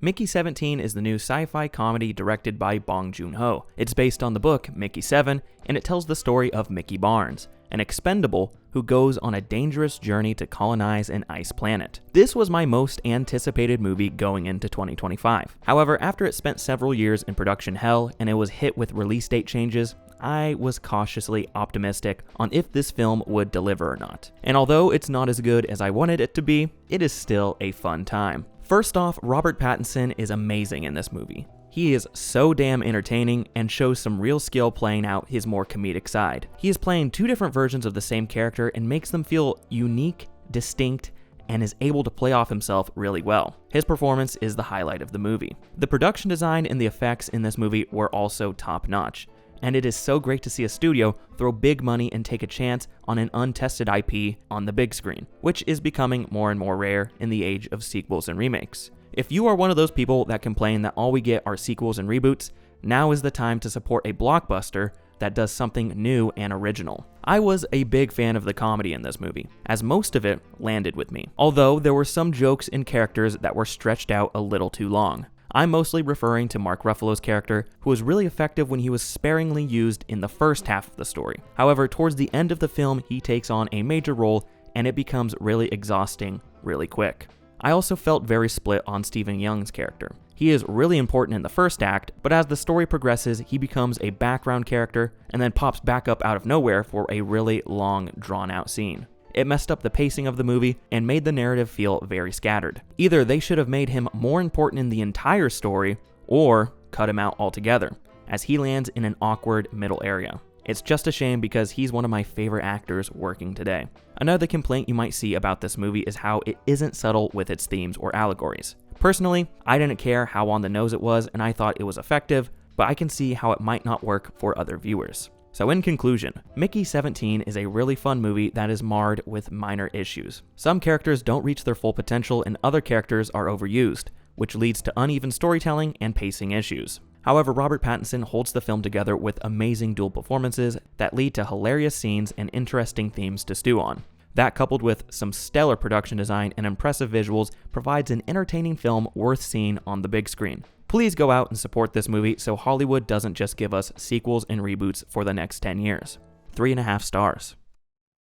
Mickey 17 is the new sci-fi comedy directed by Bong Joon Ho. It's based on the book Mickey 7, and it tells the story of Mickey Barnes, an expendable who goes on a dangerous journey to colonize an ice planet. This was my most anticipated movie going into 2025. However, after it spent several years in production hell and it was hit with release date changes, I was cautiously optimistic on if this film would deliver or not. And although it's not as good as I wanted it to be, it is still a fun time. First off, Robert Pattison is amazing in this movie. He is so damn entertaining and shows some real skill playing out his more comedic side. He is playing two different versions of the same character and makes them feel unique, distinct, and is able to play off himself really well. His performance is the highlight of the movie. The production design and the effects in this movie were also top-notch, and it is so great to see a studio throw big money and take a chance on an untested IP on the big screen, which is becoming more and more rare in the age of sequels and remakes. If you are one of those people that complain that all we get are sequels and reboots, now is the time to support a blockbuster that does something new and original. I was a big fan of the comedy in this movie, as most of it landed with me, although there were some jokes and characters that were stretched out a little too long. I'm mostly referring to Mark Ruffalo's character, who was really effective when he was sparingly used in the first half of the story. However, towards the end of the film, he takes on a major role, and it becomes really exhausting really quick. I also felt very split on Stephen Young's character. He is really important in the first act, but as the story progresses, he becomes a background character and then pops back up out of nowhere for a really long, drawn-out scene. It messed up the pacing of the movie and made the narrative feel very scattered. Either they should have made him more important in the entire story, or cut him out altogether, as he lands in an awkward middle area. It's just a shame because he's one of my favorite actors working today. Another complaint you might see about this movie is how it isn't subtle with its themes or allegories. Personally, I didn't care how on the nose it was and I thought it was effective, but I can see how it might not work for other viewers. So in conclusion, Mickey 17 is a really fun movie that is marred with minor issues. Some characters don't reach their full potential and other characters are overused, which leads to uneven storytelling and pacing issues. However, Robert Pattison holds the film together with amazing dual performances that lead to hilarious scenes and interesting themes to stew on. That, coupled with some stellar production design and impressive visuals, provides an entertaining film worth seeing on the big screen. Please go out and support this movie so Hollywood doesn't just give us sequels and reboots for the next 10 years. 3.5 stars.